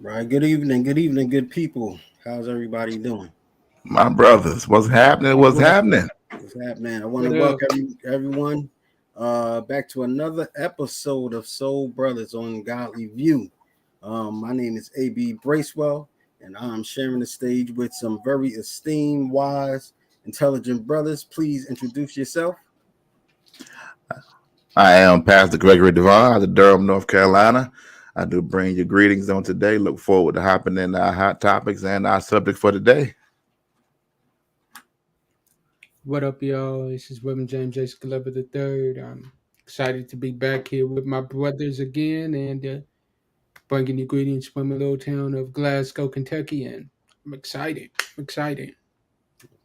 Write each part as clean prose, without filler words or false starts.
Right. Good evening, good people. How's everybody doing? My brothers, what's happening? What's happening? What's happening? I want to What up? welcome everyone back to another episode of Soul Brothers on Godly View. My name is AB Bracewell, and I'm sharing the stage with some very esteemed, wise, intelligent brothers. Please introduce yourself. I am Pastor Gregory Devon out of Durham, North Carolina. I do bring you greetings on today. Look forward to hopping in our hot topics and our subject for today. What up, y'all? This is Reverend James J. Scaletta III. I'm excited to be back here with my brothers again and bringing you greetings from the little town of Glasgow, Kentucky. And I'm excited. I'm excited.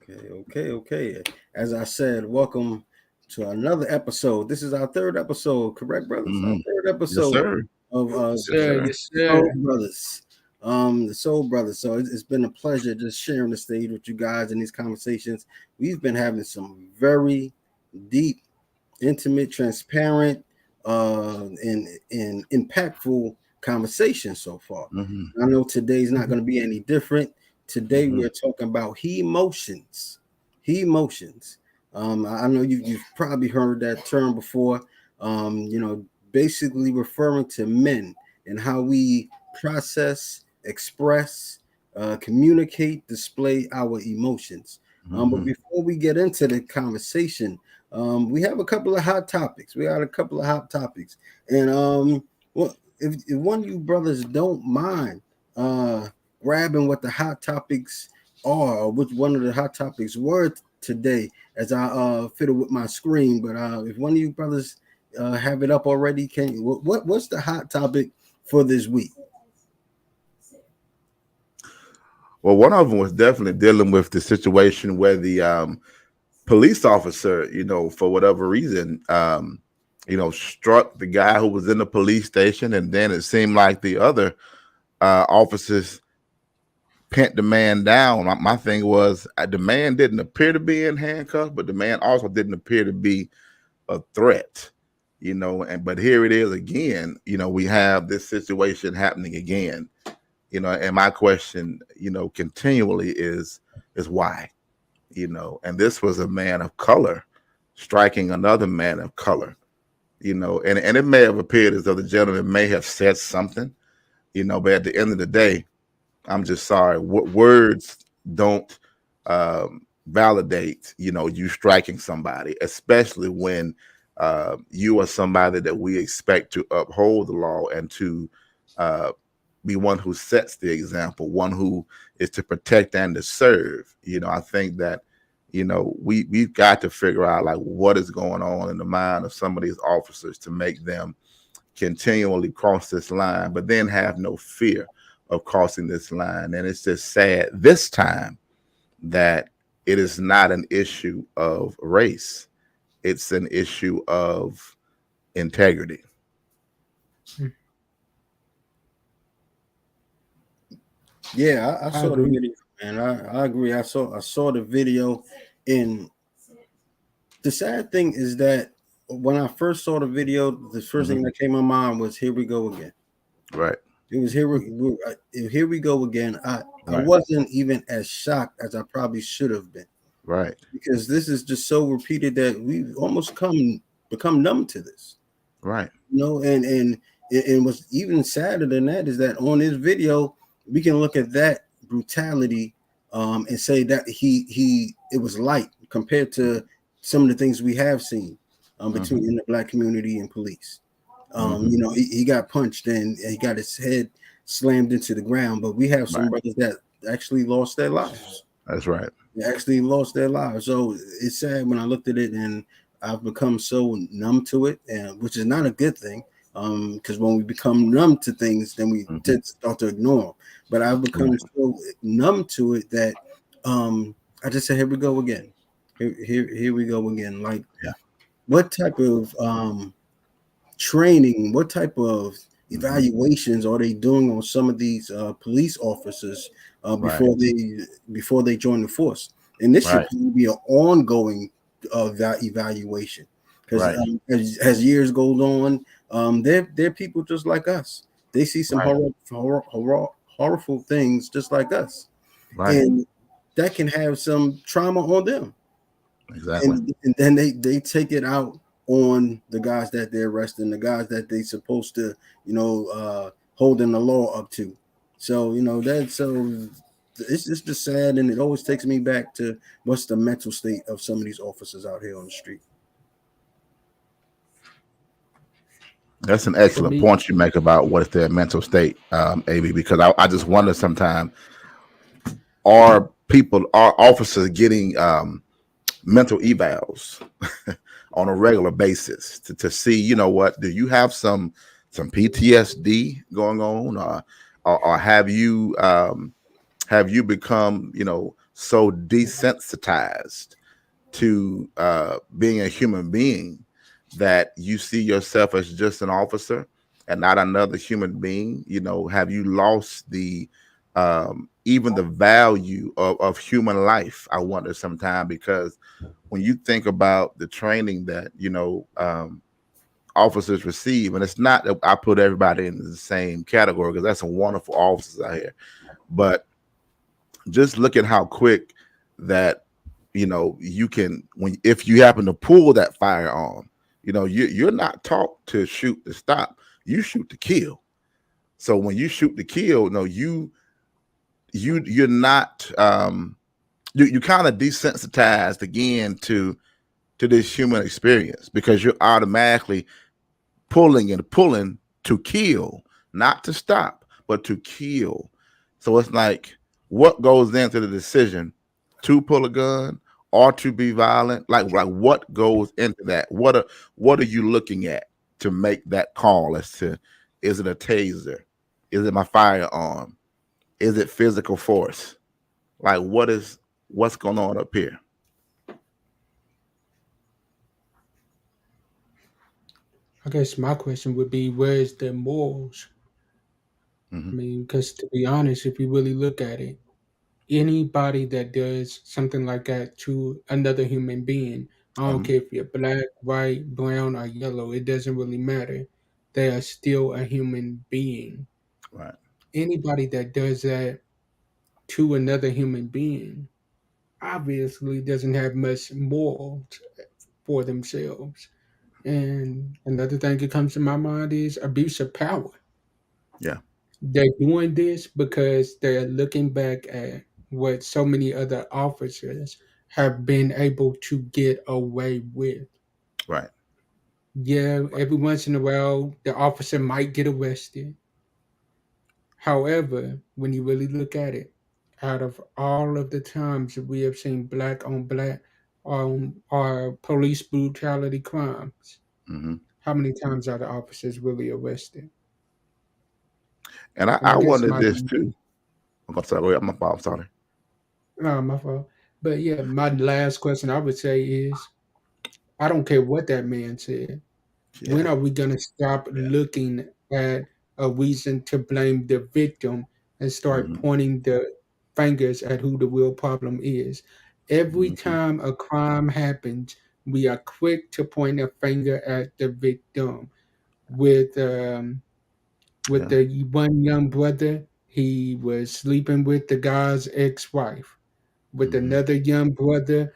Okay. As I said, welcome to another episode. This is our third episode, correct, brothers? Our Mhm. third Yes, episode sir. of Yes, Yes, sir. sir. Yes, Soul sir. Brothers. The Soul Brothers. So it's been a pleasure just sharing the stage with you guys in these conversations. We've been having some very deep, intimate, transparent, and impactful conversations so far. Mm-hmm. I know today's not going to be any different. Today Mm-hmm. we're talking about he emotions. He emotions. I know you've probably heard that term before. Basically referring to men and how we process, express, communicate, display our emotions. But Mm-hmm. before we get into the conversation, we have a couple of hot topics. We got a couple of hot topics, and well, if one of you brothers don't mind grabbing what the hot topics are, or which one of the hot topics were today, as I fiddle with my screen. But if one of you brothers have it up already, can you? What's the hot topic for this week? Well, one of them was definitely dealing with the situation where the police officer, for whatever reason, struck the guy who was in the police station, and then it seemed like the other officers pinned the man down. My thing was the man didn't appear to be in handcuffs, but the man also didn't appear to be a threat, but here it is again. We have this situation happening again, and my question, continually is why, and this was a man of color striking another man of color, and it may have appeared as though the gentleman may have said something, but at the end of the day, I'm just sorry. Words don't validate, you striking somebody, especially when you are somebody that we expect to uphold the law and to uh, be one who sets the example, one who is to protect and to serve. I think that we've got to figure out like what is going on in the mind of some of these officers to make them continually cross this line, but then have no fear of crossing this line. And it's just sad this time that it is not an issue of race, it's an issue of integrity. Yeah, I I saw the agree. video, man. I agree. I saw the video, and the sad thing is that when I first saw the video, the first thing Mhm. that came to my mind was, "Here we go again. Right. It was here we go again. I Right. wasn't even as shocked as I probably should have been, Right. because this is just so repeated that we've almost become numb to this. Right. And what's even sadder than that is that on this video we can look at that brutality, and say that it was light compared to some of the things we have seen, between in the black community and police. He got punched and he got his head slammed into the ground, but we have some Right. brothers that actually lost their lives. That's right. They actually lost their lives. So it's sad when I looked at it, and I've become so numb to it, and which is not a good thing. Because when we become numb to things, then we tend to start to ignore them. But I've become so numb to it that I just said, here we go again. Here we go again. Like, Yeah. what type of training, what type of evaluations are they doing on some of these police officers before they join the force? And this Right. should be an ongoing evaluation, because Right. As years goes on, they're people just like us. They see some Right. horrible things just like us, Right. and that can have some trauma on them. Exactly. And then they take it out on the guys that they're arresting, the guys that they supposed to, holding the law up to. So that's so it's just sad, and it always takes me back to what's the mental state of some of these officers out here on the street. That's an excellent point you make about what is their mental state, AB, because I just wonder sometimes, are officers getting mental evals on a regular basis to see, do you have some PTSD going on, or have you become, so desensitized to being a human being that you see yourself as just an officer and not another human being? Have you lost the even the value of human life? I wonder sometimes, because when you think about the training that officers receive, and it's not that I put everybody in the same category, because that's some wonderful officers out here, but just look at how quick that you can, if you happen to pull that firearm, you're not taught to shoot to stop, you shoot to kill. So when you shoot to kill, you're not you kind of desensitized again to this human experience, because you're automatically pulling to kill, not to stop, but to kill. So it's like, what goes into the decision to pull a gun or to be violent? Like what goes into that? What are you looking at to make that call as to, is it a taser? Is it my firearm? Is it physical force? Like, what's going on up here? I guess my question would be, where's the morals? I mean, because to be honest, if you really look at it, anybody that does something like that to another human being, I don't care if you're black, white, brown, or yellow, it doesn't really matter. They are still a human being. Right. Anybody that does that to another human being obviously doesn't have much morals for themselves. And another thing that comes to my mind is abuse of power. Yeah. They're doing this because they're looking back at what so many other officers have been able to get away with. Right. Yeah, every once in a while, the officer might get arrested. However, when you really look at it, out of all of the times that we have seen black on black on our police brutality crimes, how many times are the officers really arrested? And And I I guess wondered my this too. I'm sorry. My fault. Sorry. my fault. But yeah, my last question I would say is, I don't care what that man said. When Yeah. are we gonna stop looking at a reason to blame the victim and start pointing the fingers at who the real problem is? Every time a crime happens, we are quick to point a finger at the victim with with Yeah. the one young brother. He was sleeping with the guy's ex-wife. With Mhm. another young brother,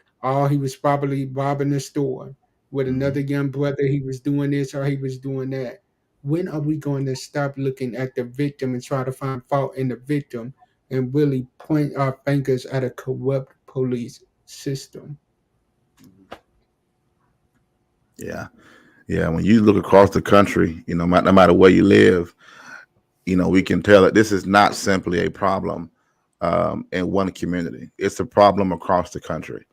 he was probably robbing a store. With Mhm. another young brother, he was doing this or he was doing that. When are we going to stop looking at the victim and try to find fault in the victim and really point our fingers at a corrupt police system? Yeah. Yeah. When you look across the country, no matter where you live, we can tell that this is not simply a problem in one community. It's a problem across the country.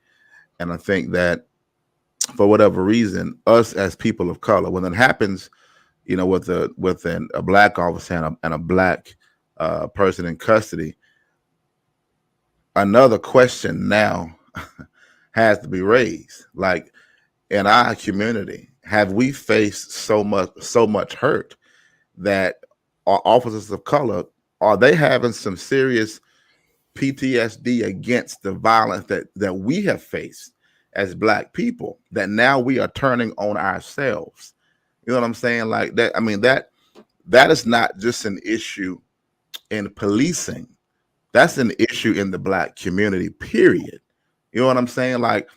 And I think that for whatever reason, us as people of color, when it happens, a black officer and a black person in custody, another question now has to be raised. Like, in our community, have we faced so much hurt that our officers of color, are they having some serious PTSD against the violence that we have faced as black people, that now we are turning on ourselves? You know what I'm saying? Like that. I mean, that is not just an issue in policing. That's an issue in the black community, period. You know what I'm saying? Like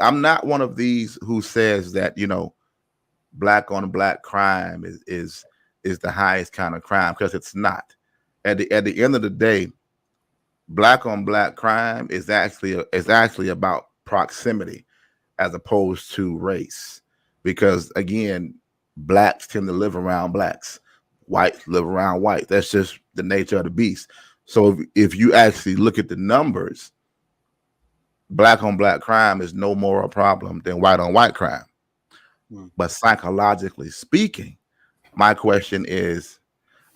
I'm not one of these who says that, black on black crime is the highest kind of crime, because it's not. At the end of the day, black on black crime is actually about proximity as opposed to race. Because again, blacks tend to live around blacks, whites live around whites. That's just the nature of the beast. So if you actually look at the numbers, black on black crime is no more a problem than white on white crime. Mm. But psychologically speaking, my question is,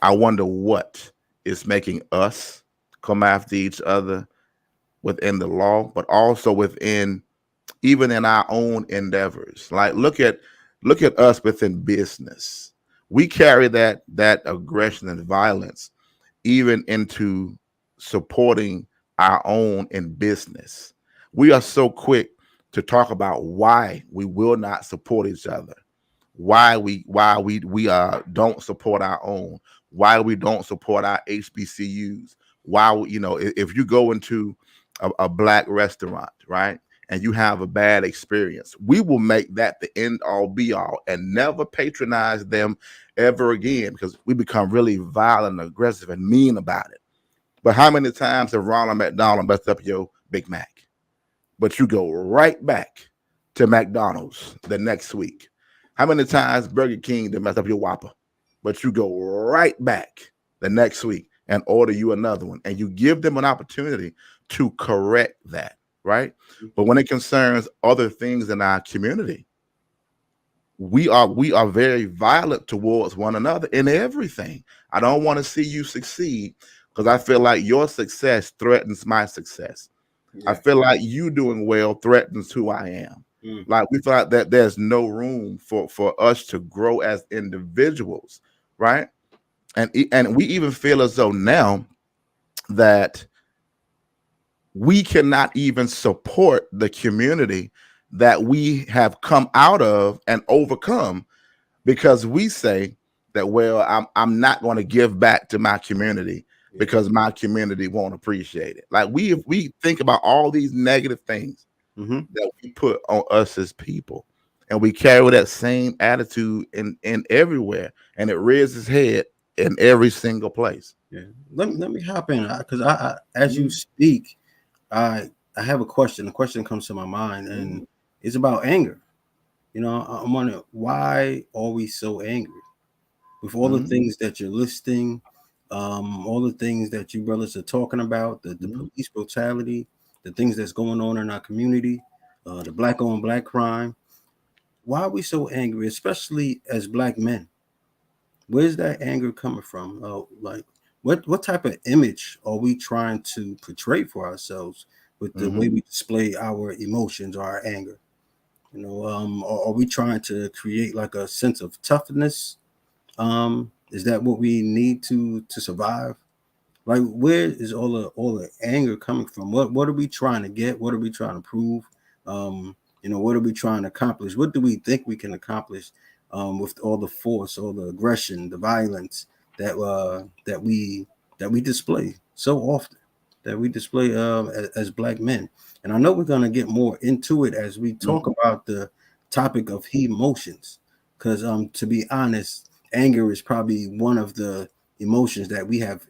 I wonder what is making us come after each other within the law, but also within, even in our own endeavors. Like, look at us within business. We carry that aggression and violence even into supporting our own in business. We are so quick to talk about why we will not support each other, why we don't support our own, why we don't support our HBCUs, why if you go into a black restaurant, right, and you have a bad experience, we will make that the end all be all and never patronize them ever again, because we become really violent and aggressive and mean about it. But how many times have Ronald McDonald messed up your Big Mac? But you go right back to McDonald's the next week. How many times Burger King did mess up your Whopper? But you go right back the next week and order you another one. And you give them an opportunity to correct that, right? But when it concerns other things in our community, we are very violent towards one another in everything. I don't want to see you succeed because I feel like your success threatens my success. I Yeah. feel like you doing well threatens who I am. Mm. Like, we feel like that there's no room for us to grow as individuals, right? And we even feel as though now that we cannot even support the community that we have come out of and overcome, because we say that, well, I'm not going to give back to my community Yeah. because my community won't appreciate it. Like, we think about all these negative things Mm-hmm. that we put on us as people, and we carry that same attitude in everywhere, and it rears its head in every single place. Yeah. Let me hop in, because I as you speak, I I have a question. A question comes to my mind, and it's about anger. I'm wondering, why are we so angry with all the Mhm, things that you're listing, all the things that you brothers are talking about, the mhm, police brutality, the things that's going on in our community, the black on black crime. Why are we so angry, especially as black men? Where's that anger coming from? Like, what type of image are we trying to portray for ourselves with the way mhm. we display our emotions or our anger? Or are we trying to create like a sense of toughness? Is that what we need to survive? Like, where is all the anger coming from? What are we trying to get? What are we trying to prove? What are we trying to accomplish? What do we think we can accomplish with all the force, all the aggression, the violence that we display so often, that we display as black men. And I know we're gonna get more into it as we talk about the topic of emotions, because to be honest, anger is probably one of the emotions that we have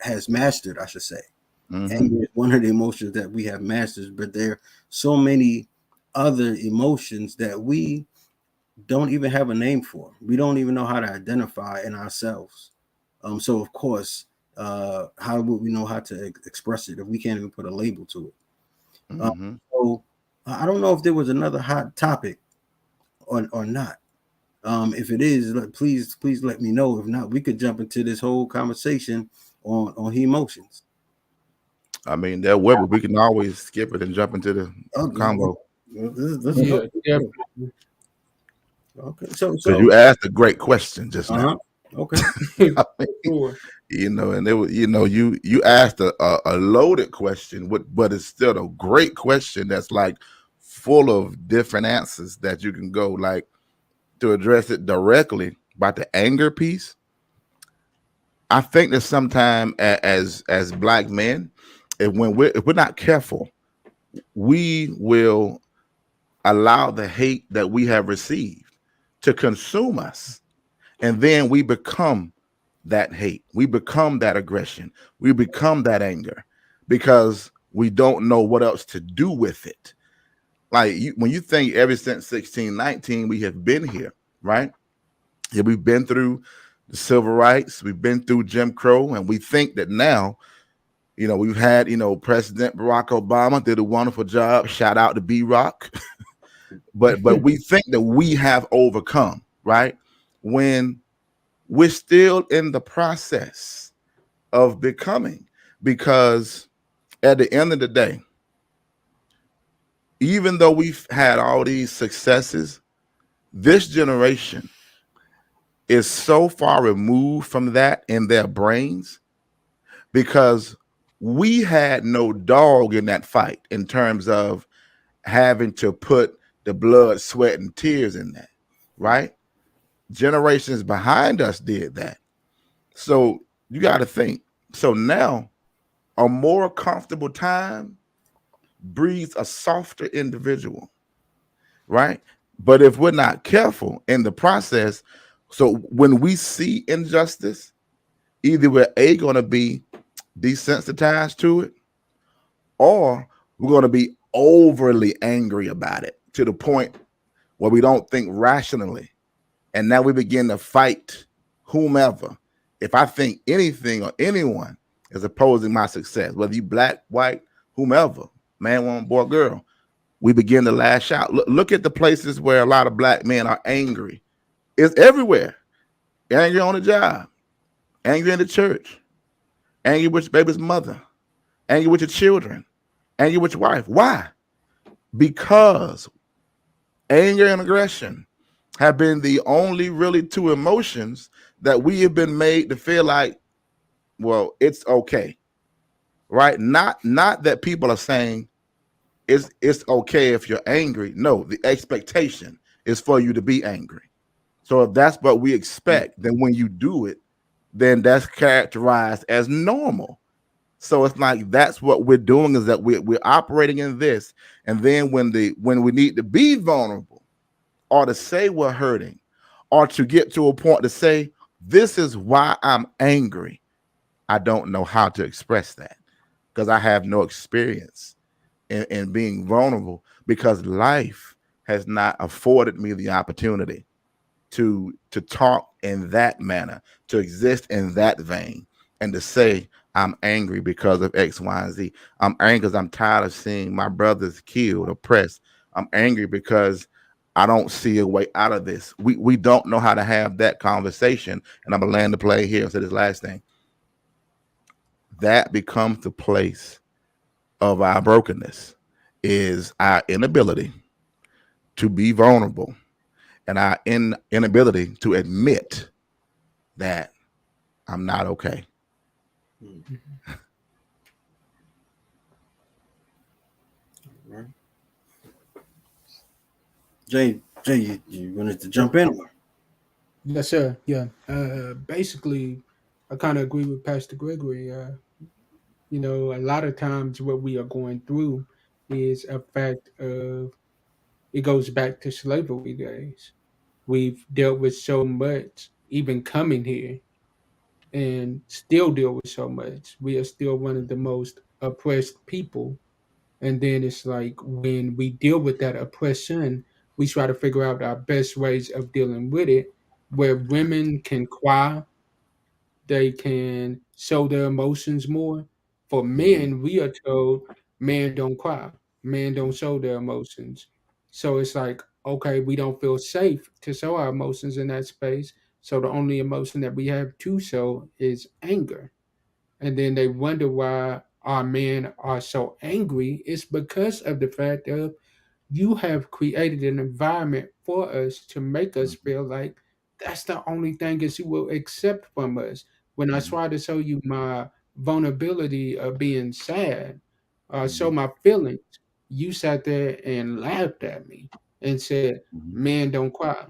has mastered, I should say. Anger is one of the emotions that we have mastered, but there are so many other emotions that we don't even have a name for. We don't even know how to identify in ourselves. So of course, how would we know how to express it if we can't even put a label to it? So I don't know if there was another hot topic or not. If it is, please let me know. If not, we could jump into this whole conversation on emotions. I mean, that will, we can always skip it and jump into the combo. Yeah, definitely. Okay, Because you asked a great question just now. Okay. I mean, you know, and it was, you know, you asked a loaded question, but it's still a great question that's like full of different answers that you can go, like, to address it directly about the anger piece. I think that sometimes as black men, if we're not careful, we will allow the hate that we have received to consume us, and then we become that hate, we become that aggression, we become that anger, because we don't know what else to do with it. Like when you think ever since 1619 we have been here, right? Yeah, we've been through the civil rights, we've been through Jim Crow, and we think that now, you know, we've had, you know, President Barack Obama did a wonderful job. Shout out to B-Rock. but we think that we have overcome, right? When we're still in the process of becoming, because at the end of the day, even though we've had all these successes, this generation is so far removed from that in their brains, because we had no dog in that fight in terms of having to put the blood, sweat, and tears in that, right? Generations behind us did that. So you got to think. So now a more comfortable time breeds a softer individual, right? But if we're not careful in the process, so when we see injustice, either we're going to be desensitized to it, or we're going to be overly angry about it to the point where we don't think rationally. And now we begin to fight whomever. If I think anything or anyone is opposing my success, whether you black, white, whomever, man, woman, boy, girl, we begin to lash out. Look at the places where a lot of black men are angry. It's everywhere. Angry on the job, angry in the church, angry with your baby's mother, angry with your children, angry with your wife. Why? Because anger and aggression have been the only really two emotions that we have been made to feel like, well, it's okay, right? Not that people are saying it's okay if you're angry. No, the expectation is for you to be angry. So if that's what we expect, then when you do it, then that's characterized as normal. So it's like that's what we're doing, is that we're operating in this, and then when we need to be vulnerable, or to say we're hurting, or to get to a point to say, this is why I'm angry, I don't know how to express that, because I have no experience in being vulnerable, because life has not afforded me the opportunity to talk in that manner, to exist in that vein, and to say I'm angry because of X, Y, and Z. I'm angry because I'm tired of seeing my brothers killed, oppressed. I'm angry because I don't see a way out of this. We don't know how to have that conversation. And I'm gonna land the play here. So this last thing, that becomes the place of our brokenness, is our inability to be vulnerable, and our inability to admit that I'm not okay. Right. Jay, you wanted to jump in? Yes, sir. Yeah. Basically, I kind of agree with Pastor Gregory. A lot of times what we are going through is a fact of it goes back to slavery days. We've dealt with so much, even coming here, and still deal with so much. We are still one of the most oppressed people. And then it's like when we deal with that oppression, we try to figure out our best ways of dealing with it, where women can cry, they can show their emotions more. For Mhm, men, we are told men don't cry, men don't show their emotions. So it's like, okay, we don't feel safe to show our emotions in that space. So the only emotion that we have to show is anger. And then they wonder why our men are so angry. It's because of the fact of you have created an environment for us to make us mhm, feel like that's the only thing that you will accept from us. When I mhm, try to show you my vulnerability of being sad, show mhm, my feelings, you sat there and laughed at me and said, mhm, "Men don't cry.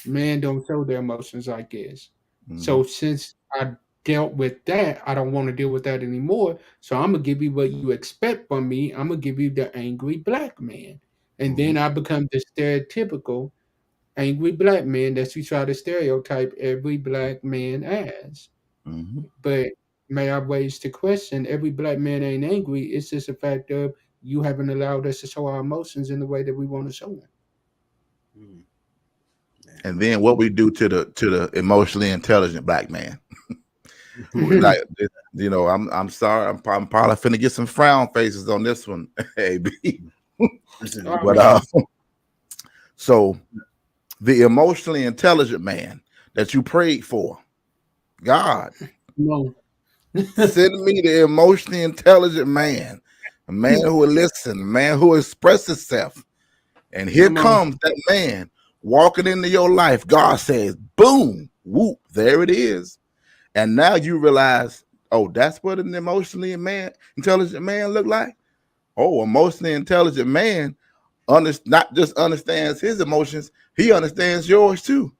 Men don't show their emotions like this." mhm, So since I dealt with that, I don't want to deal with that anymore. So I'm gonna give you what you expect from me. I'm gonna give you the angry black man. And mhm, then I become the stereotypical angry black man that you try to stereotype every black man as. mhm. But may I raise the question, every black man ain't angry. It's just a fact of you haven't allowed us to show our emotions in the way that we want to show them. Mm, And then what we do to the emotionally intelligent black man, who, like, I'm sorry, I'm probably finna get some frown faces on this one, AB. listen, Oh But man, so the emotionally intelligent man that you prayed for, God, no. send me the emotionally intelligent man, a man who will listen, a man who will express himself. And here Come on. comes that man walking into your life. God says, boom, whoop, there it is. And now you realize, oh, that's what an intelligent man look like. Oh, emotionally intelligent man not just understands his emotions, he understands yours too.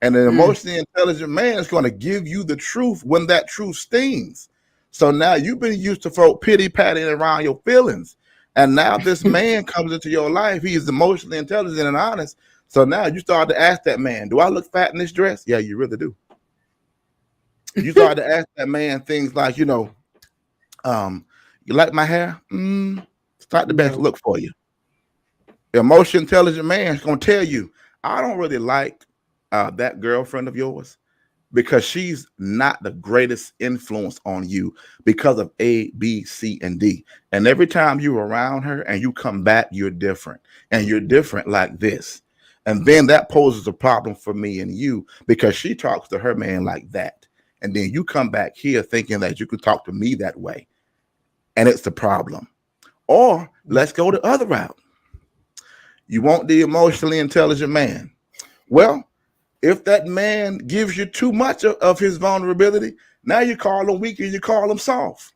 And an Mm, emotionally intelligent man is going to give you the truth when that truth stings. So now you've been used to folk pity patting around your feelings. And now this man comes into your life. He is emotionally intelligent and honest. So now you start to ask that man, do I look fat in this dress? Yeah, you really do. You start to ask that man things like, you like my hair? It's not the best no. look for you. The emotion intelligent man is going to tell you, I don't really like that girlfriend of yours because she's not the greatest influence on you because of A, B, C, and D. And every time you're around her and you come back, you're different. And you're different like this. And then that poses a problem for me and you because she talks to her man like that. And then you come back here thinking that you can talk to me that way. And it's the problem. Or let's go the other route. You want the emotionally intelligent man. Well, if that man gives you too much of his vulnerability, now you call him weak and you call him soft.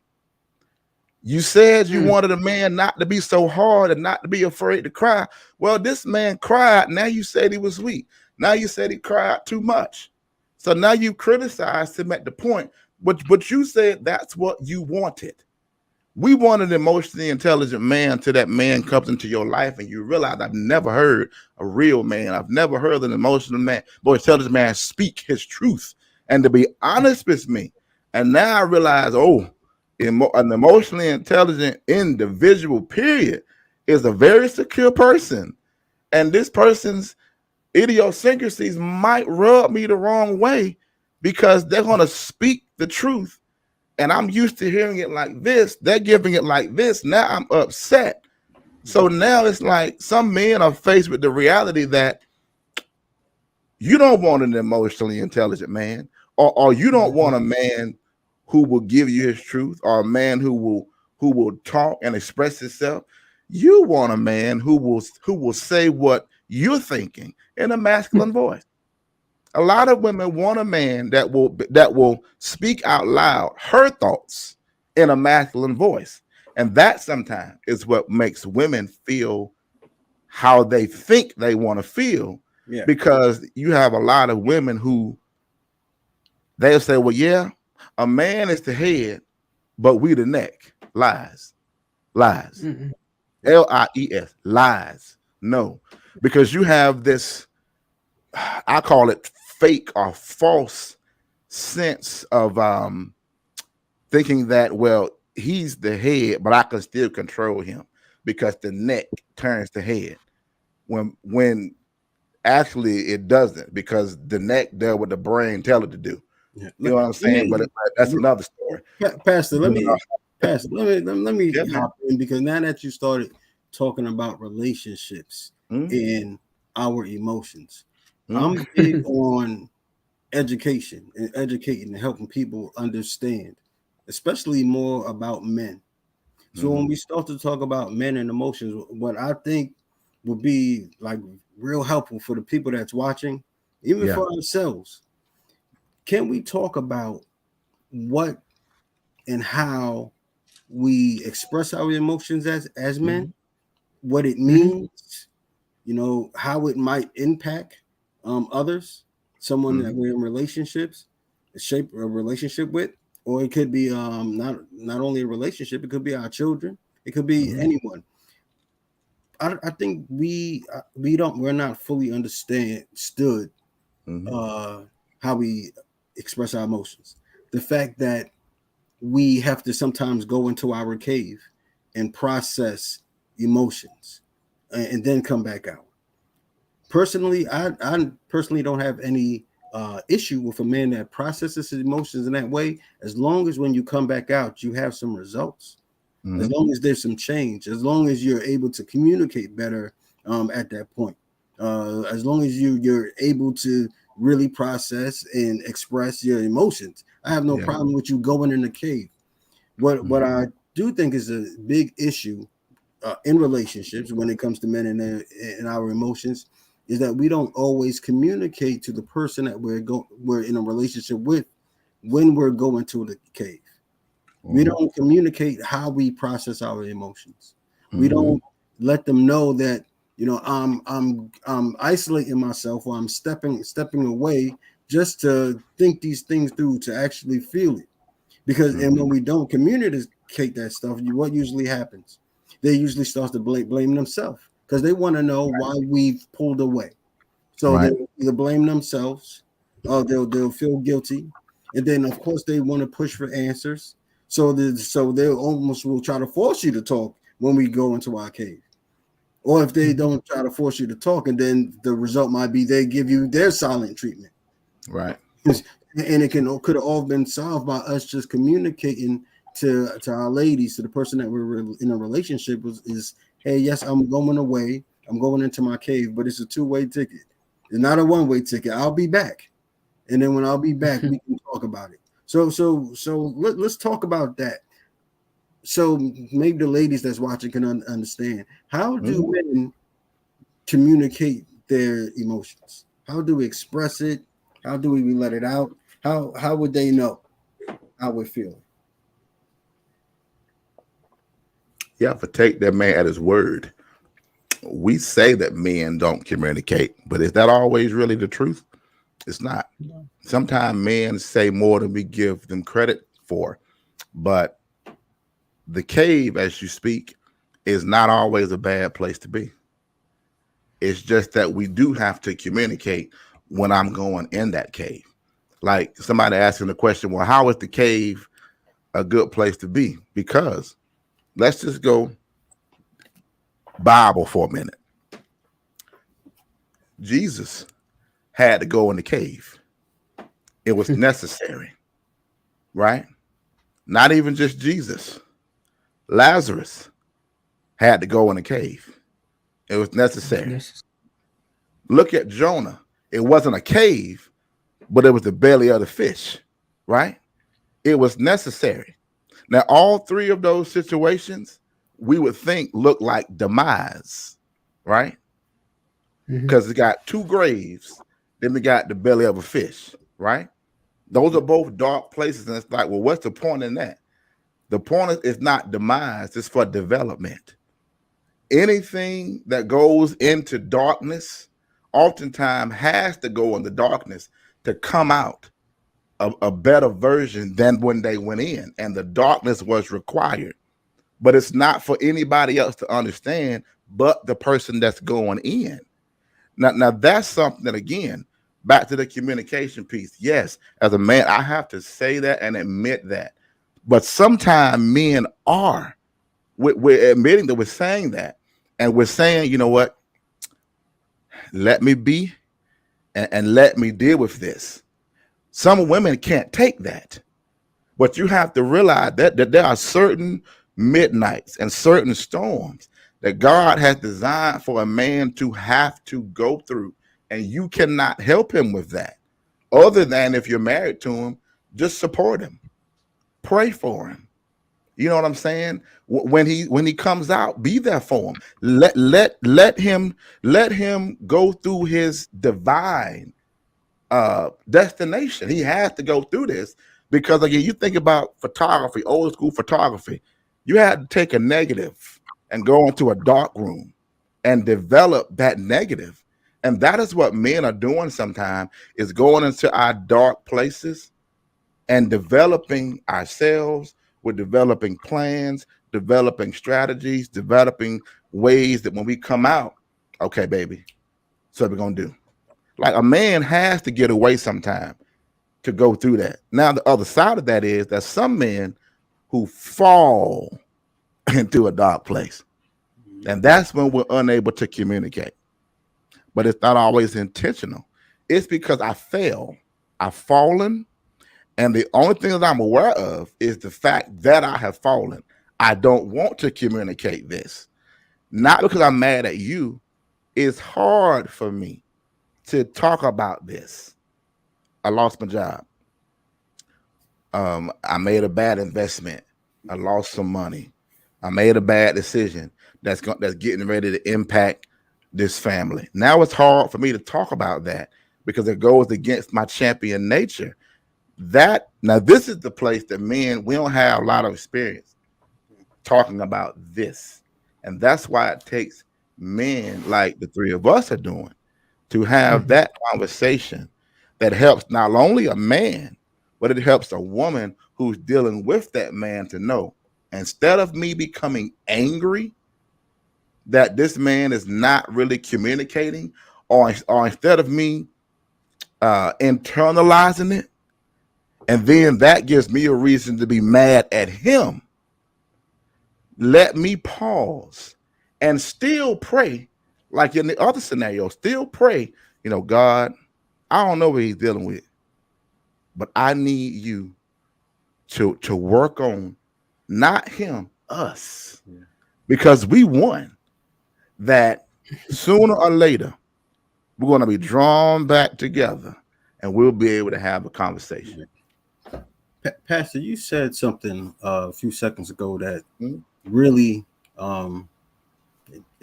You said you Mm, wanted a man not to be so hard and not to be afraid to cry. Well, this man cried. Now you said he was weak. Now you said he cried too much. So now you criticized him at the point, but you said that's what you wanted. We want an emotionally intelligent man till that man comes into your life and you realize I've never heard a real man. I've never heard an emotional man, boy, intelligent man speak his truth and to be honest with me. And now I realize, oh, an emotionally intelligent individual, period, is a very secure person. And this person's idiosyncrasies might rub me the wrong way because they're going to speak the truth and I'm used to hearing it like this. They're giving it like this. Now I'm upset. So now it's like some men are faced with the reality that you don't want an emotionally intelligent man, or you don't want a man who will give you his truth, or a man who will talk and express himself. You want a man who will say what you're thinking in a masculine voice. A lot of women want a man that will speak out loud her thoughts in a masculine voice. And that sometimes is what makes women feel how they think they want to feel. Yeah. Because you have a lot of women who they'll say, well, yeah, a man is the head, but we the neck. Lies. Mm-mm. Lies. Lies. No, because you have this, I call it fake or false sense of thinking that, well, he's the head, but I can still control him because the neck turns the head. When actually it doesn't, because the neck does what the brain tell it to do. Yeah. You know what I'm saying? But that's another story. Pastor, let me Yeah, hop in, because now that you started talking about relationships and our emotions, I'm big on education and educating and helping people understand, especially more about men. So when we start to talk about men and emotions, what I think would be like real helpful for the people that's watching, even Yeah. for ourselves, can we talk about what and how we express our emotions as men, what it means, you know, how it might impact others, someone that we're in relationships, shape a relationship with, or it could be not only a relationship, it could be our children, it could be anyone. I think we're not fully understood how we express our emotions. The fact that we have to sometimes go into our cave and process emotions and then come back out. Personally, I personally don't have any issue with a man that processes his emotions in that way, as long as when you come back out, you have some results. As long as there's some change, as long as you're able to communicate better at that point, as long as you're able to really process and express your emotions, I have no problem with you going in the cave. What I do think is a big issue in relationships when it comes to men and our emotions is that we don't always communicate to the person that we're in a relationship with when we're going to the cave. We don't communicate how we process our emotions. We don't let them know that, you know, I'm isolating myself, or I'm stepping away just to think these things through, to actually feel it. Because and when we don't communicate that stuff, what usually happens? They usually start to blame themselves, because they want to know why we've pulled away. So they'll either blame themselves, or they'll feel guilty, and then of course they want to push for answers. So they almost will try to force you to talk when we go into our cave. Or if they don't try to force you to talk, and then the result might be they give you their silent treatment. Right. And it could have all been solved by us just communicating to our ladies, to the person that we're in a relationship with, is, hey, yes, I'm going away. I'm going into my cave, but it's a two-way ticket. It's not a one-way ticket. I'll be back. And then when I'll be back, we can talk about it. So let's talk about that. So maybe the ladies that's watching can understand, how do men communicate their emotions? How do we express it? How do we let it out? How would they know how we're feeling? You have to take that man at his word. We say that men don't communicate, but is that always really the truth? It's not. No. Sometimes men say more than we give them credit for, but the cave, as you speak, is not always a bad place to be. It's just that we do have to communicate when I'm going in that cave. Like somebody asking the question, well, how is the cave a good place to be? Because let's just go Bible for a minute. Jesus had to go in the cave. It was necessary, right? Not even just Jesus. Lazarus had to go in a cave. It was necessary. Look at Jonah. It wasn't a cave, but it was the belly of the fish, right? It was necessary. Now, all three of those situations, we would think look like demise, right? Because it got two graves, then we got the belly of a fish, right? Those are both dark places, and it's like, well, what's the point in that? The point is not demise, it's for development. Anything that goes into darkness oftentimes has to go in the darkness to come out a better version than when they went in, and the darkness was required. But it's not for anybody else to understand but the person that's going in. Now that's something that, again, back to the communication piece. Yes, as a man, I have to say that and admit that. But sometimes men are. We're admitting that we're saying that. And we're saying, you know what? Let me be and let me deal with this. Some women can't take that. But you have to realize that there are certain midnights and certain storms that God has designed for a man to have to go through. And you cannot help him with that. Other than, if you're married to him, just support him. Pray for him. You know what I'm saying? When he comes out, be there for him. Let him go through his divine destination. He has to go through this because, again, you think about photography, old school photography. You had to take a negative and go into a dark room and develop that negative. And that is what men are doing sometimes, is going into our dark places and developing ourselves. We're developing plans, developing strategies, developing ways that when we come out, okay, baby, so what we're going to do. Like, a man has to get away sometime to go through that. Now, the other side of that is that some men who fall into a dark place, and that's when we're unable to communicate. But it's not always intentional. It's because I fell. I've fallen. And the only thing that I'm aware of is the fact that I have fallen. I don't want to communicate this. Not because I'm mad at you. It's hard for me to talk about this. I lost my job. I made a bad investment. I lost some money. I made a bad decision that's getting ready to impact this family. Now it's hard for me to talk about that because it goes against my champion nature. Now this is the place that men, we don't have a lot of experience talking about this. And that's why it takes men like the three of us are doing to have that conversation that helps not only a man, but it helps a woman who's dealing with that man to know, instead of me becoming angry that this man is not really communicating, or instead of me internalizing it, and then that gives me a reason to be mad at him, let me pause and still pray, like in the other scenario, still pray, God, I don't know what he's dealing with, but I need you to work on not him, us, because we won. That sooner or later, we're going to be drawn back together and we'll be able to have a conversation. Pastor, you said something a few seconds ago that really it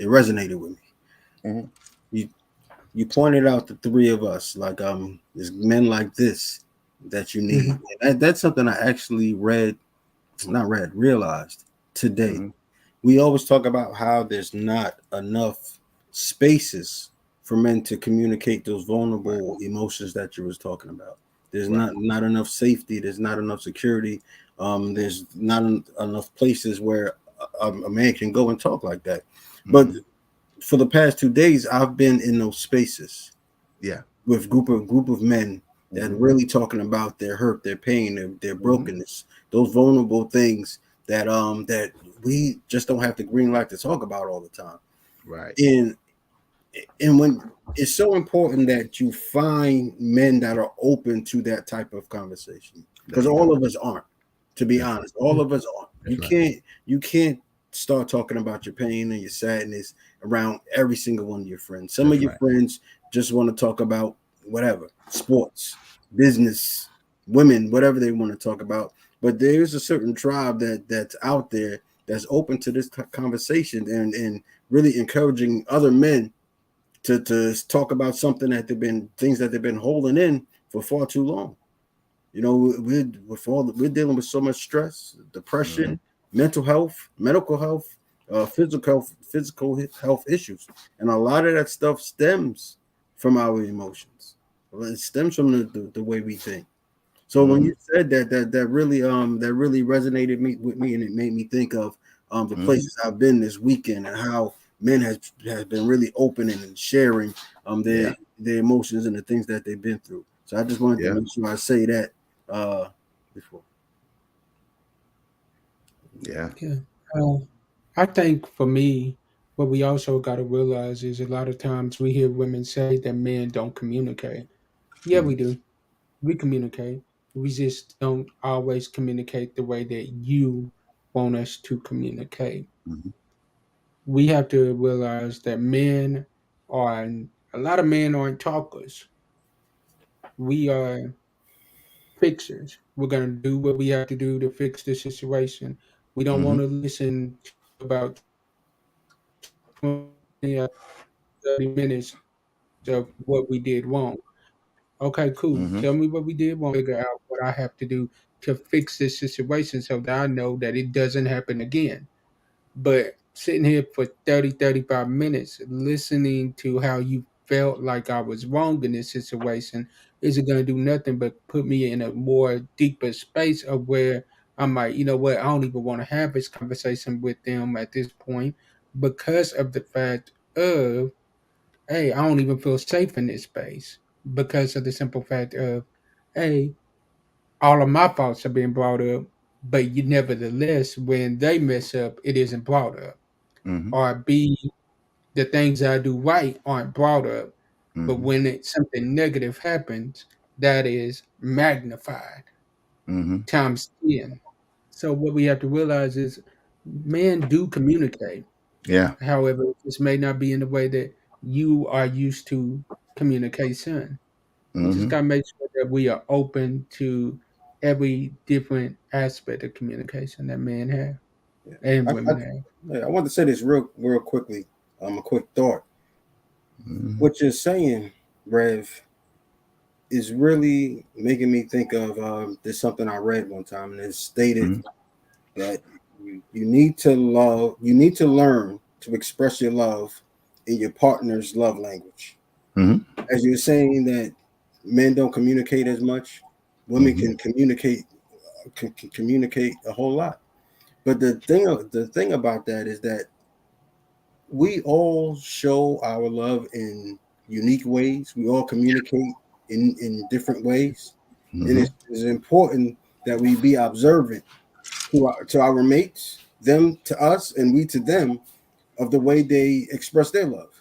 resonated with me. You pointed out the three of us, like there's men like this that you need. And that's something I actually realized today. We always talk about how there's not enough spaces for men to communicate those vulnerable emotions that you was talking about. There's not enough safety. There's not enough security. There's not enough places where a man can go and talk like that. But for the past 2 days, I've been in those spaces. With group of men that really talking about their hurt, their pain, their brokenness, those vulnerable things that that we just don't have the green light to talk about all the time. Right. And when it's so important that you find men that are open to that type of conversation, because all of us aren't, to be honest, all of us aren't. You can't start talking about your pain and your sadness around every single one of your friends. Some of your friends just want to talk about whatever, sports, business, women, whatever they want to talk about. But there is a certain tribe that's out there that's open to this conversation and really encouraging other men to talk about something that things that they've been holding in for far too long. We're dealing with so much stress, depression, mental health, medical health, physical health issues, and a lot of that stuff stems from our emotions. Well, it stems from the way we think. So when you said that really resonated with me, and it made me think of the places I've been this weekend and how men has been really open and sharing their emotions and the things that they've been through. So I just wanted to make sure I say that before. Yeah. I think for me, what we also got to realize is a lot of times we hear women say that men don't communicate. Yeah, we do. We communicate. We just don't always communicate the way that you want us to communicate. Mhm. We have to realize that men are, a lot of men aren't talkers. We are fixers. We're going to do what we have to do to fix the situation. We don't want Mhm. to listen to about 20 or 30 minutes of what we did wrong. Okay, cool. Mhm. Tell me what we did wrong. Figure out what I have to do to fix this situation so that I know that it doesn't happen again. But sitting here for 30, 35 minutes listening to how you felt like I was wrong in this situation isn't going to do nothing but put me in a more deeper space of where I'm like, you know what, I don't even want to have this conversation with them at this point because of the fact of, hey, I don't even feel safe in this space because of the simple fact of, hey, all of my faults are being brought up, but you nevertheless, when they mess up, it isn't brought up. Mhm. Or B, the things I do right aren't brought up, but Mhm. when something negative happens, that is magnified Mhm. times 10. So what we have to realize is men do communicate. Yeah. However, this may not be in the way that you are used to communication. We just Mhm. gotta make sure that we are open to every different aspect of communication that men have Yeah. and I, I, women have. yeah, I want to say this real quickly. A quick thought. Mhm. What you're saying, Rev, is really making me think of there's something I read one time, and it stated Mhm. that you need to love, you need to learn to express your love in your partner's love language. Mhm. As you're saying that men don't communicate as much, women Mhm. can can communicate a whole lot. But the thing about that is that we all show our love in unique ways. We all communicate in different ways, and Mhm. it's important that we be observant to our mates, them to us, and we to them of the way they express their love.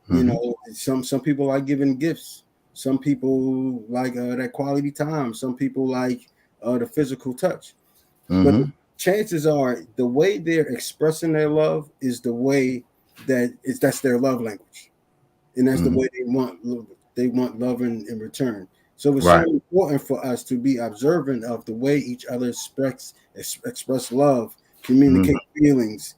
You Mhm. know, some people like giving gifts. Some people like that quality time. Some people like the physical touch. But the Mhm. chances are the way they're expressing their love is the way that's their love language, and that's the Mhm. way they want love in return. So it's so Right. important for us to be observant of the way each other express love, communicate Mhm. feelings,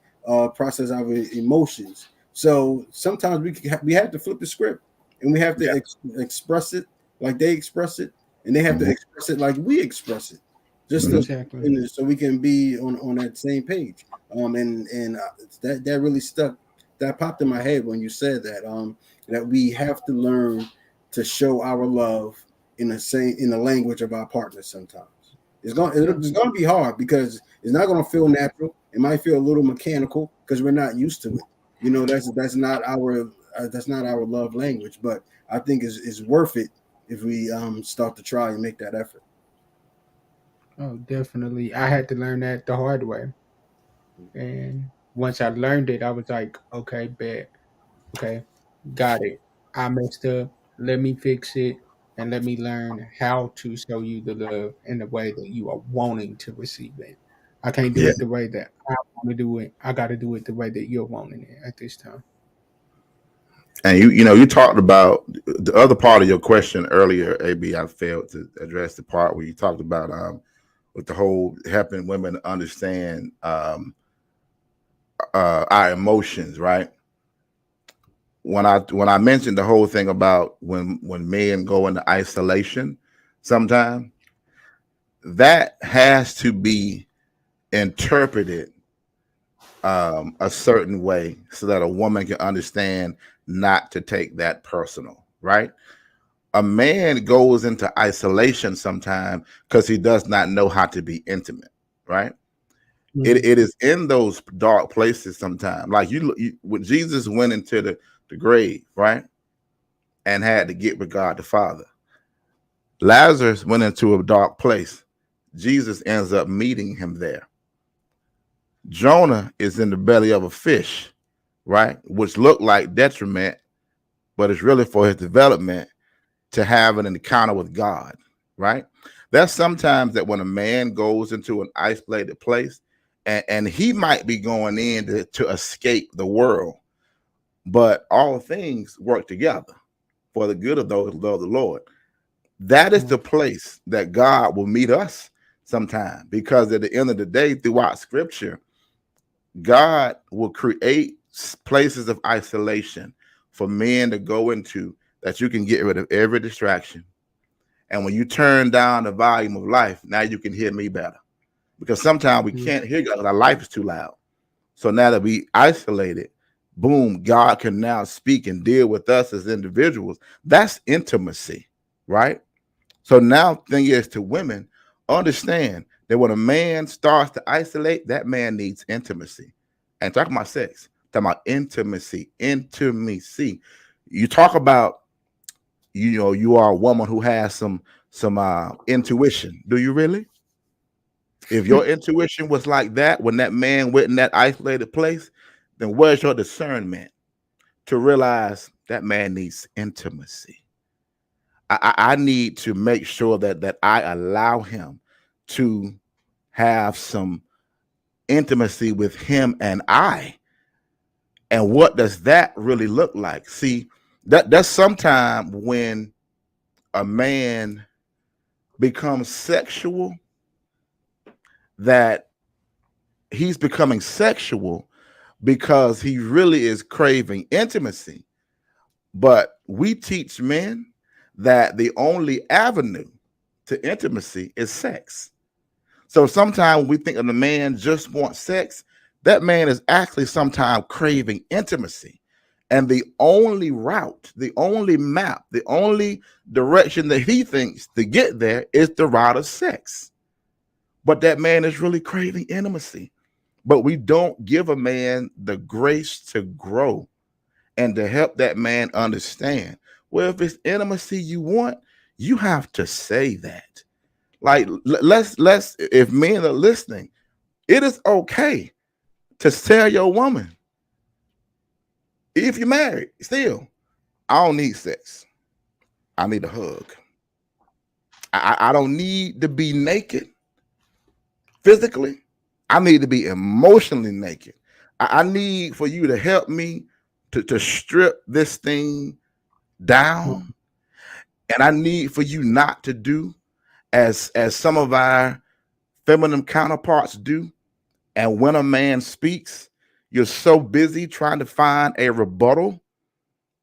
process our emotions. So sometimes we have to flip the script, and we have to Yeah. express it like they express it, and they have to Mhm. express it like we express it, just to, Mhm. Exactly. so we can be on that same page. And that really stuck. That popped in my head when you said that. That we have to learn to show our love in the language of our partner. Sometimes Yeah. it's gonna be hard because it's not gonna feel natural. It might feel a little mechanical because we're not used to it. You know, that's not our love language. But I think it's worth it if we start to try and make that effort. Oh, definitely. I had to learn that the hard way. And once I learned it, I was like, okay, bet. Okay, got it. I messed up. Let me fix it and let me learn how to show you the love in the way that you are wanting to receive it. I can't do Yeah. it the way that I want to do it. I got to do it the way that you're wanting it at this time. And you talked about the other part of your question earlier, AB. I failed to address the part where you talked about with the whole helping women understand our emotions, right? When I mentioned the whole thing about when men go into isolation, sometimes that has to be interpreted a certain way so that a woman can understand not to take that personal. right? A man goes into isolation sometimes because he does not know how to be intimate, right? It is in those dark places sometimes. Like when Jesus went into the grave, right? And had to get with God the Father. Lazarus went into a dark place. Jesus ends up meeting him there. Jonah is in the belly of a fish, right? Which looked like detriment, but it's really for his development to have an encounter with God, right? That's sometimes that when a man goes into an isolated place, and he might be going in to escape the world, but all things work together for the good of those who love the Lord. That is the place that God will meet us sometime, because at the end of the day, throughout Scripture, God will create places of isolation for men to go into, that you can get rid of every distraction. And when you turn down the volume of life, now you can hear me better. Because sometimes we can't hear God because our life is too loud. So now that we isolated, boom, God can now speak and deal with us as individuals. That's intimacy, right? So now the thing is, to women, understand that when a man starts to isolate, that man needs intimacy. And talking about sex, talking about intimacy. You talk about, you are a woman who has some intuition. Do you really? If your intuition was like that when that man went in that isolated place, then where's your discernment to realize that man needs intimacy? I need to make sure that I allow him to have some intimacy with him and I. And what does that really look like? See, that's sometime when a man becomes sexual, that he's becoming sexual because he really is craving intimacy. But we teach men that the only avenue to intimacy is sex. So sometimes we think of the man just wants sex, that man is actually sometimes craving intimacy. And the only route, the only map, the only direction that he thinks to get there is the route of sex. But that man is really craving intimacy. But we don't give a man the grace to grow and to help that man understand. Well, if it's intimacy you want, you have to say that. Like, let's if men are listening, it is okay to tell your woman, if you're married, still, I don't need sex. I need a hug. I don't need to be naked physically. I need to be emotionally naked. I need for you to help me to strip this thing down. And I need for you not to do as some of our feminine counterparts do. And when a man speaks, you're so busy trying to find a rebuttal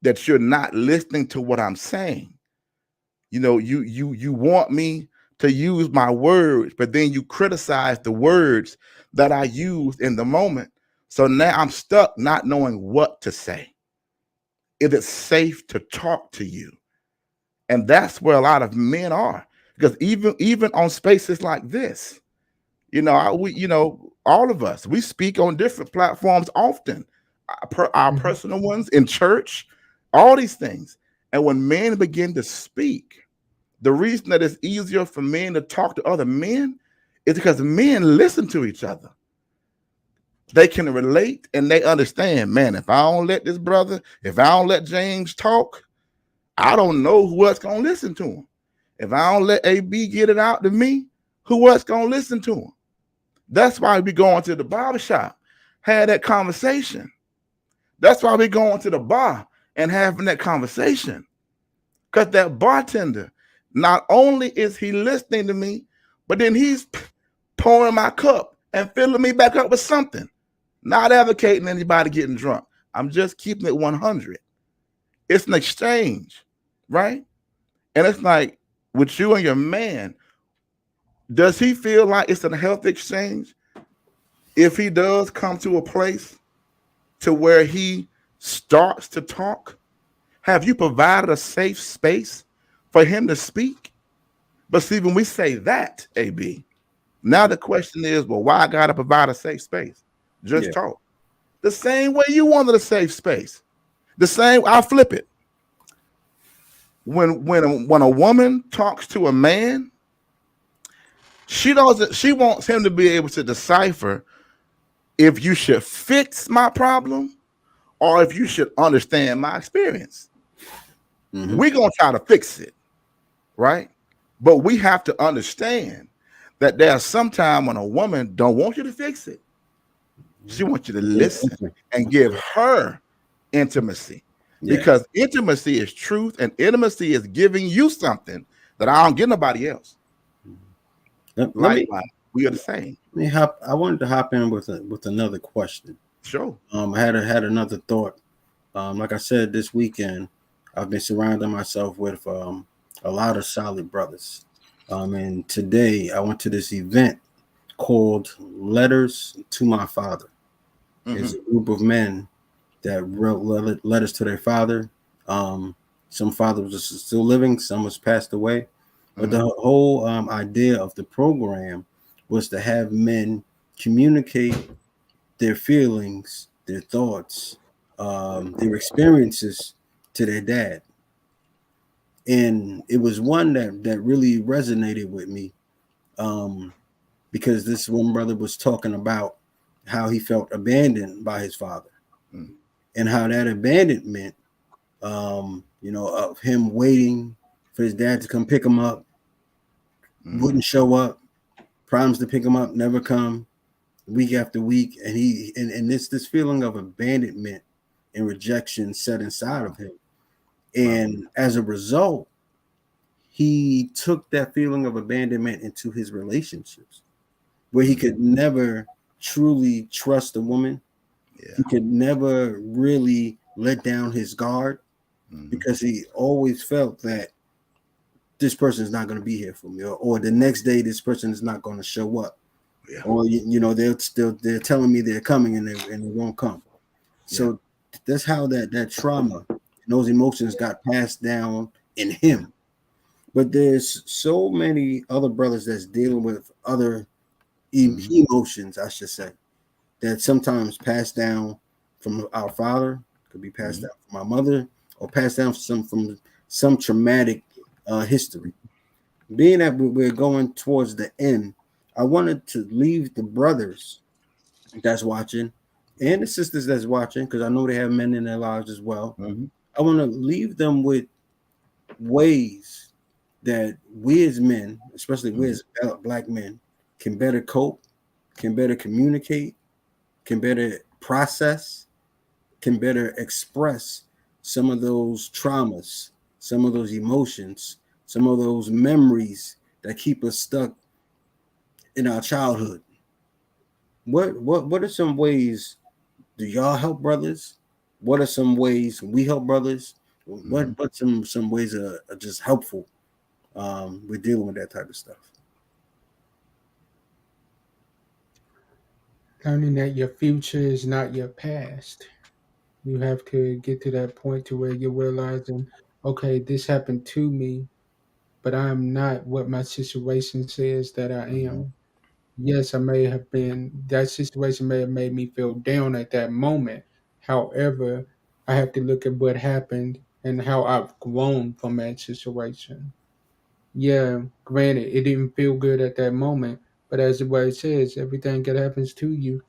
that you're not listening to what I'm saying. You want me to use my words, but then you criticize the words that I used in the moment. So now I'm stuck not knowing what to say. Is it safe to talk to you? And that's where a lot of men are, because even on spaces like this, all of us, we speak on different platforms often, our personal ones, in church, all these things. And when men begin to speak, the reason that it's easier for men to talk to other men is because men listen to each other. They can relate and they understand, man, if I don't let this brother, if I don't let James talk, I don't know who else gonna listen to him. If I don't let AB get it out to me, who else gonna listen to him? That's why we going to the barbershop, had that conversation. That's why we going to the bar and having that conversation. Because that bartender, not only is he listening to me, but then he's pouring my cup and filling me back up with something. Not advocating anybody getting drunk. I'm just keeping it 100. It's an exchange, right? And it's like, with you and your man, does he feel like it's a healthy exchange? If he does come to a place to where he starts to talk, Have you provided a safe space for him to speak? But see, when we say that, AB, now the question is, well, why I gotta provide a safe space? Just Yeah. talk. The same way you wanted a safe space. The same, I'll flip it. When a woman talks to a man, she wants him to be able to decipher if you should fix my problem or if you should understand my experience. We're gonna try to fix it, right? But we have to understand that there's some time when a woman don't want you to fix it. She wants you to listen and give her intimacy. Yeah. Because intimacy is truth, and intimacy is giving you something that I don't get nobody else. Likewise, we are the same. I wanted to hop in with another question. Sure. I had another thought. Like I said, this weekend, I've been surrounding myself with a lot of solid brothers. And today I went to this event called Letters to My Father. It's a group of men that wrote letters to their father. Some fathers are still living, some has passed away. But the whole idea of the program was to have men communicate their feelings, their thoughts, their experiences to their dad. And it was one that really resonated with me, because this one brother was talking about how he felt abandoned by his father, and how that abandonment, of him waiting for his dad to come pick him up, wouldn't show up, promised to pick him up, never come, week after week, and this feeling of abandonment and rejection set inside of him. And as a result, he took that feeling of abandonment into his relationships, where he could never truly trust a woman. He could never really let down his guard, because he always felt that this person is not going to be here for me, or the next day this person is not going to show up, or they're telling me they're coming and they won't come. So that's how that trauma and those emotions got passed down in him. But there's so many other brothers that's dealing with other emotions, I should say, that sometimes passed down from our father, could be passed down from our mother, or passed down from some traumatic history. Being that we're going towards the end, I wanted to leave the brothers that's watching and the sisters that's watching, because I know they have men in their lives as well. I want to leave them with ways that we as men, especially we as Black men, can better cope, can better communicate, can better process, can better express some of those traumas, some of those emotions, some of those memories that keep us stuck in our childhood. What are some ways do y'all help brothers? What are some ways we help brothers? What some ways are just helpful with dealing with that type of stuff? Learning that your future is not your past. You have to get to that point to where you're realizing, okay, this happened to me, but I am not what my situation says that I am. Yes, I may have been, that situation may have made me feel down at that moment. However, I have to look at what happened and how I've grown from that situation. Yeah, granted, it didn't feel good at that moment, but as the word says, everything that happens to you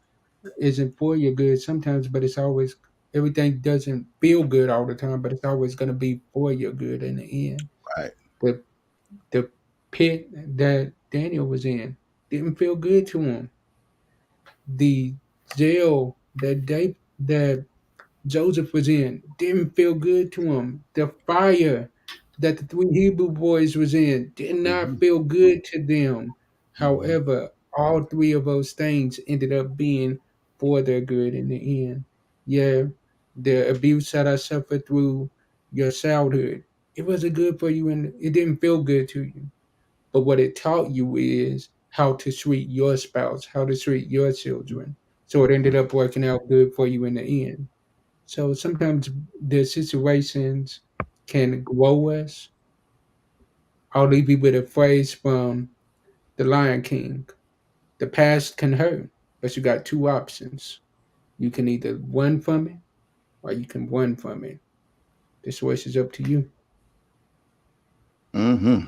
isn't for your good sometimes, but it's always, everything doesn't feel good all the time, but it's always going to be for your good in the end. Right. The the pit that Daniel was in didn't feel good to him. The jail that Joseph was in didn't feel good to him. The fire that the three Hebrew boys was in did not feel good to them. However, all three of those things ended up being for their good in the end. Yeah, the abuse that I suffered through your childhood, it wasn't good for you and it didn't feel good to you. But what it taught you is how to treat your spouse, how to treat your children. So it ended up working out good for you in the end. So sometimes the situations can grow us. I'll leave you with a phrase from The Lion King. The past can hurt, but you got two options. You can either run from it or you can run from it. The choice is up to you. Mm-hmm.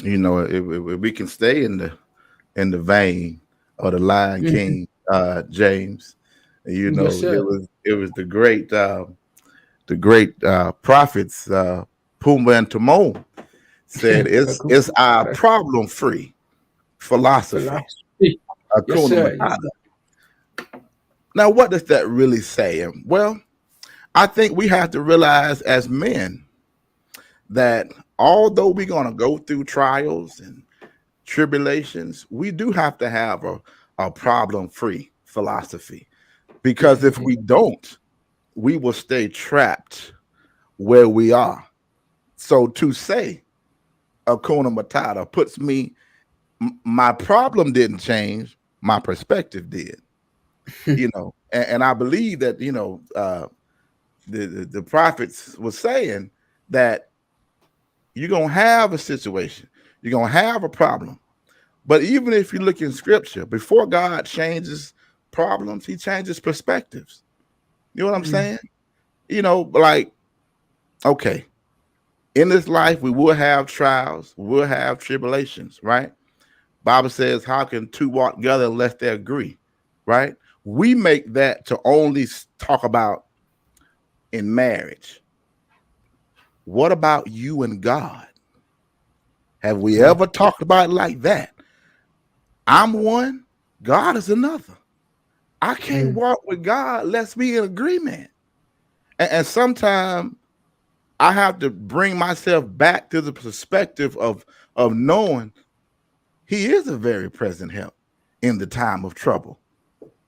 You know, if we can stay in the vein of the Lion King, James, you know, Yes, sir. it was the great prophets Pumbaa and Timon said it's our problem free philosophy. Philosophy. Yes, Hakuna sir. Yes, Matata. Now, what does that really say? Well, I think we have to realize as men that although we're going to go through trials and tribulations, we do have to have a problem-free philosophy. Because if we don't, we will stay trapped where we are. So to say Hakuna Matata puts me, my problem didn't change, my perspective did. You know, and I believe that, you know, the prophets were saying that you're going to have a situation, you're going to have a problem. But even if you look in scripture, before God changes problems, he changes perspectives. You know what I'm saying? You know, like, okay, in this life, we will have trials, we will have tribulations, right? Bible says, how can two walk together unless they agree, right? We make that to only talk about in marriage. What about you and God? Have we ever talked about it like that? I'm one, God is another. I can't walk with God. Let's be in agreement. And sometimes I have to bring myself back to the perspective of knowing he is a very present help in the time of trouble.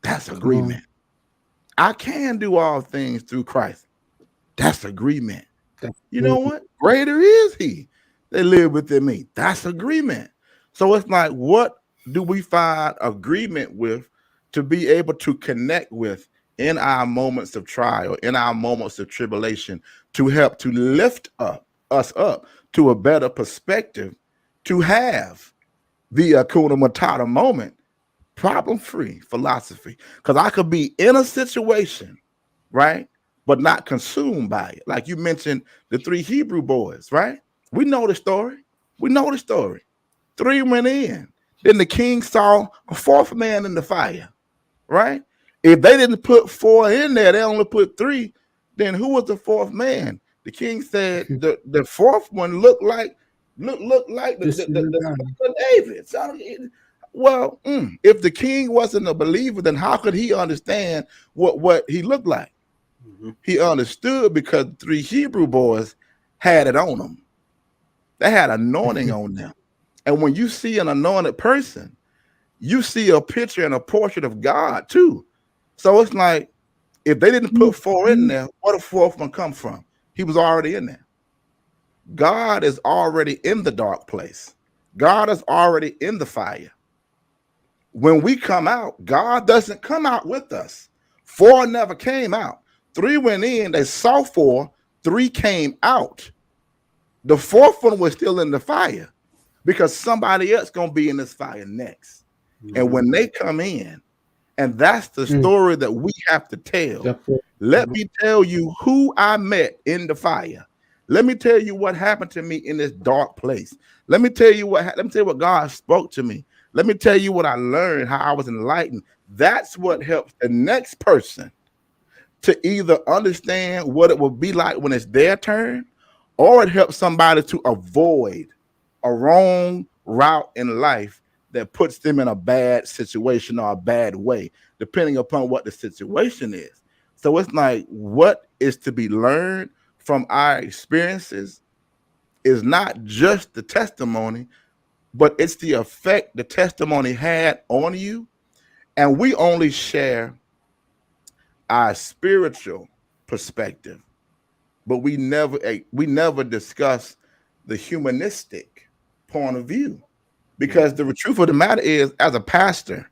That's agreement. I can do all things through Christ. That's agreement. You know what? Greater is he that live within me. That's agreement. So it's like, what do we find agreement with to be able to connect with in our moments of trial, in our moments of tribulation, to help to lift us up to a better perspective, to have the Hakuna Matata moment, problem-free philosophy. Because I could be in a situation, right, but not consumed by it. Like you mentioned, the 3 Hebrew boys, right? We know the story. We know the story. 3 went in. Then the king saw a 4th man in the fire, right? If they didn't put 4 in there, they only put 3. Then who was the 4th man? The king said the 4th one looked like the son of David. Well, if the king wasn't a believer, then how could he understand what he looked like? He understood because 3 Hebrew boys had it on them. They had anointing on them. And when you see an anointed person, you see a picture and a portrait of God too. So it's like, if they didn't put 4 in there, where the 4th one come from? He was already in there. God is already in the dark place. God is already in the fire. When we come out, God doesn't come out with us. 4 never came out. 3 went in, they saw 4, 3 came out. The 4th one was still in the fire because somebody else gonna be in this fire next. And when they come in, and that's the story that we have to tell. Let me tell you who I met in the fire. Let me tell you what happened to me in this dark place. Let me tell you what God spoke to me. Let me tell you what I learned, how I was enlightened. That's what helps the next person to either understand what it will be like when it's their turn, or it helps somebody to avoid a wrong route in life that puts them in a bad situation or a bad way, depending upon what the situation is. So it's like, what is to be learned from our experiences is not just the testimony, but it's the effect the testimony had on you. And we only share our spiritual perspective, but we never discuss the humanistic point of view. Because the truth of the matter is, as a pastor,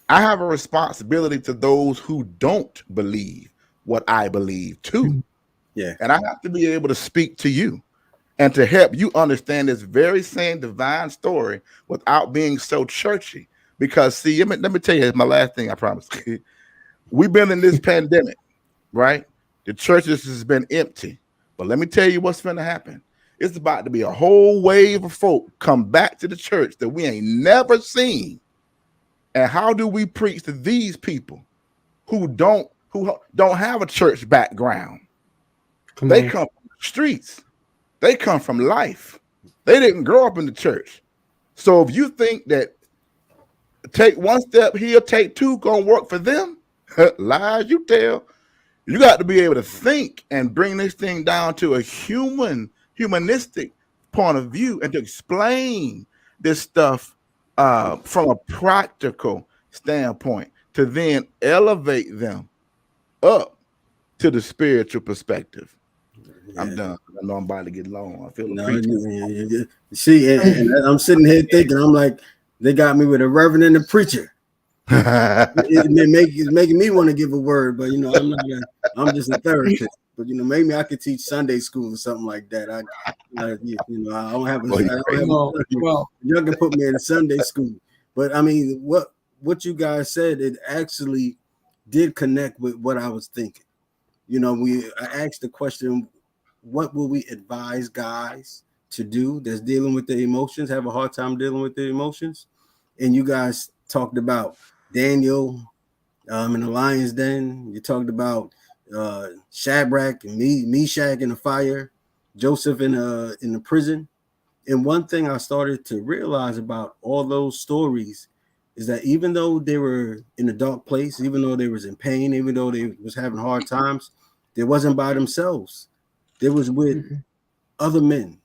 I have a responsibility to those who don't believe what I believe too. Yeah. And I have to be able to speak to you and to help you understand this very same divine story without being so churchy. Because see, let me tell you, it's my last thing, I promise. We've been in this pandemic, right? The churches has been empty. But let me tell you what's going to happen. It's about to be a whole wave of folk come back to the church that we ain't never seen. And how do we preach to these people who don't have a church background? They come from the streets. They come from life. They didn't grow up in the church. So if you think that take one step here, take two, gonna work for them, lies you tell. You got to be able to think and bring this thing down to a humanistic point of view and to explain this stuff from a practical standpoint to then elevate them up to the spiritual perspective. Yeah. I'm done. I know I'm about to get long. I feel see, and I'm sitting here thinking, I'm like, they got me with a reverend and a preacher. It's making me want to give a word, but I'm just a therapist. But maybe I could teach Sunday school or something like that. I don't have y'all can put me in a Sunday school. But I mean, what you guys said, it actually did connect with what I was thinking. I asked the question, what will we advise guys to do that's dealing with their emotions, have a hard time dealing with their emotions? And you guys talked about Daniel in the lion's den. You talked about Shadrach and Meshach in the fire, Joseph in the prison. And one thing I started to realize about all those stories is that even though they were in a dark place, even though they was in pain, even though they was having hard times, they wasn't by themselves. They was with other men.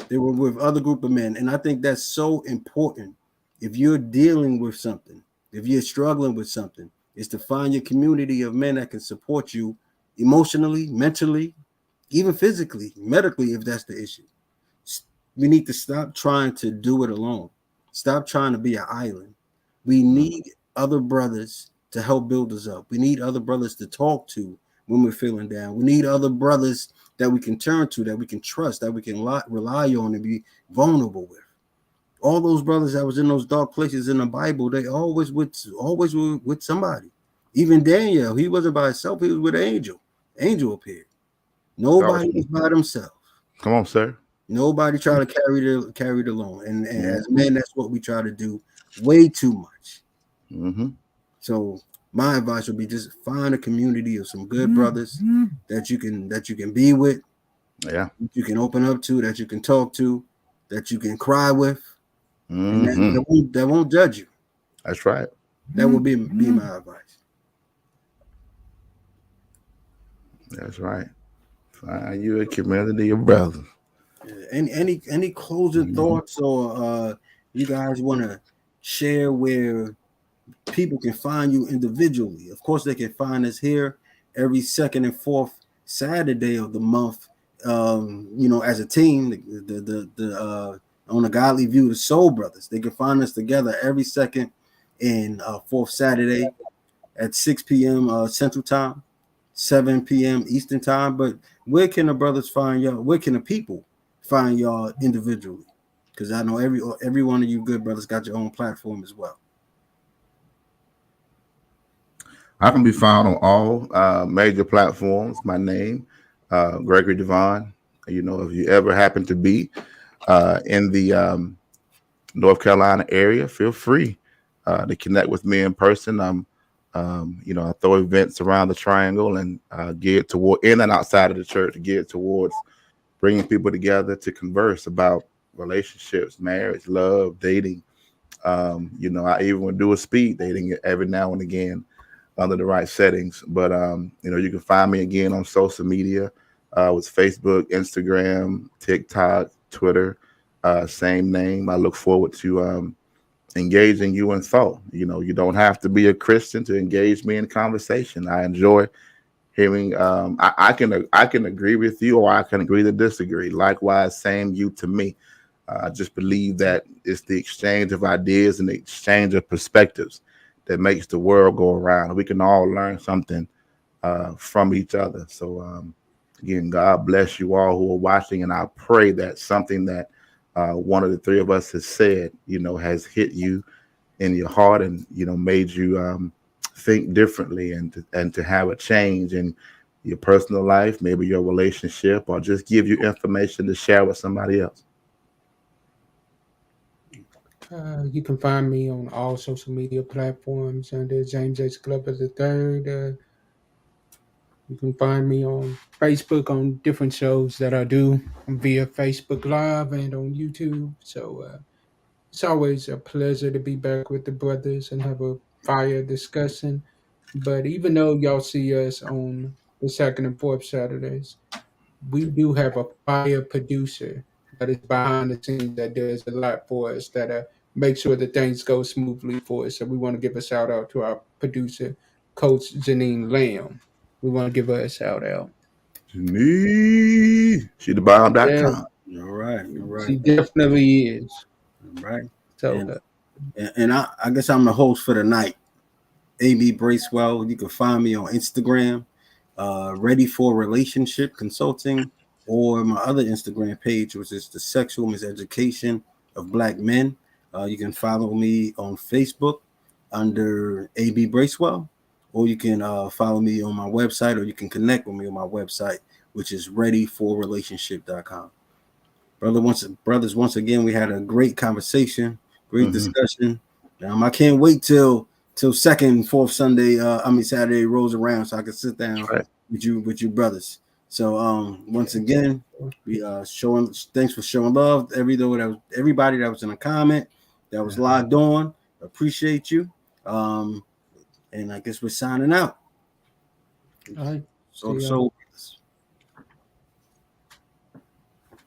They were with other group of men. And I think that's so important. If you're dealing with something, if you're struggling with something, is to find your community of men that can support you emotionally, mentally, even physically, medically, if that's the issue. We need to stop trying to do it alone. Stop trying to be an island. We need other brothers to help build us up. We need other brothers to talk to when we're feeling down. We need other brothers that we can turn to, that we can trust, that we can rely on and be vulnerable with. All those brothers that was in those dark places in the Bible, they always were with somebody. Even Daniel, he wasn't by himself. He was with an angel. Angel appeared. Nobody was by themselves. Come on, sir. Nobody try to carry it alone. And as men, that's what we try to do way too much. Mm-hmm. So my advice would be just find a community of some good brothers that you can be with. Yeah. You can open up to, that you can talk to, that you can cry with. And that won't judge you. That's right. That would be my advice. That's right. Find you a community of brothers. Any closing thoughts, or you guys want to share where people can find you individually? Of course, they can find us here every second and fourth Saturday of the month. As a team, the on the Godly View, the Soul Brothers. They can find us together every second and fourth Saturday at 6 p.m. Central Time, 7 p.m. Eastern Time. But where can the brothers find y'all? Where can the people find y'all individually? Because I know every one of you good brothers got your own platform as well. I can be found on all major platforms. My name, Gregory Devon. If you ever happen to be in the North Carolina area, feel free to connect with me in person. I throw events around the Triangle and geared toward in and outside of the church, geared towards bringing people together to converse about relationships, marriage, love, dating. I even would do a speed dating every now and again under the right settings. But you can find me again on social media with Facebook, Instagram, TikTok, Twitter, same name. I look forward to engaging you in thought. You don't have to be a Christian to engage me in conversation. I enjoy hearing. I can agree with you, or I can agree to disagree. Likewise, same you to me. I just believe that it's the exchange of ideas and the exchange of perspectives that makes the world go around. We can all learn something from each other. So Again, God bless you all who are watching, and I pray that something that one of the three of us has said, has hit you in your heart and made you think differently and to have a change in your personal life, maybe your relationship, or just give you information to share with somebody else. You can find me on all social media platforms under James H. Glover III. You can find me on Facebook on different shows that I do via Facebook Live and on YouTube. So it's always a pleasure to be back with the brothers and have a fire discussion. But even though y'all see us on the second and fourth Saturdays, we do have a fire producer that is behind the scenes that does a lot for us, that make sure that things go smoothly for us. So we want to give a shout out to our producer, Coach Janine Lamb. We want to give her a shout out. Me, she the bomb.com. Yeah, All right. she definitely is. All right. So And I guess I'm the host for the night. AB Bracewell. You can find me on Instagram, Ready for Relationship Consulting, or my other Instagram page, which is the Sexual Miseducation of Black Men. You can follow me on Facebook under AB Bracewell, or you can follow me on my website, or you can connect with me on my website, which is readyforrelationship.com. Brothers, once again, we had a great conversation, great discussion. I can't wait till second, fourth Saturday rolls around, so I can sit down with you brothers. So once again, we thanks for showing love. Everybody that was in a comment, that was logged on. Appreciate you. And I guess we're signing out. all right. So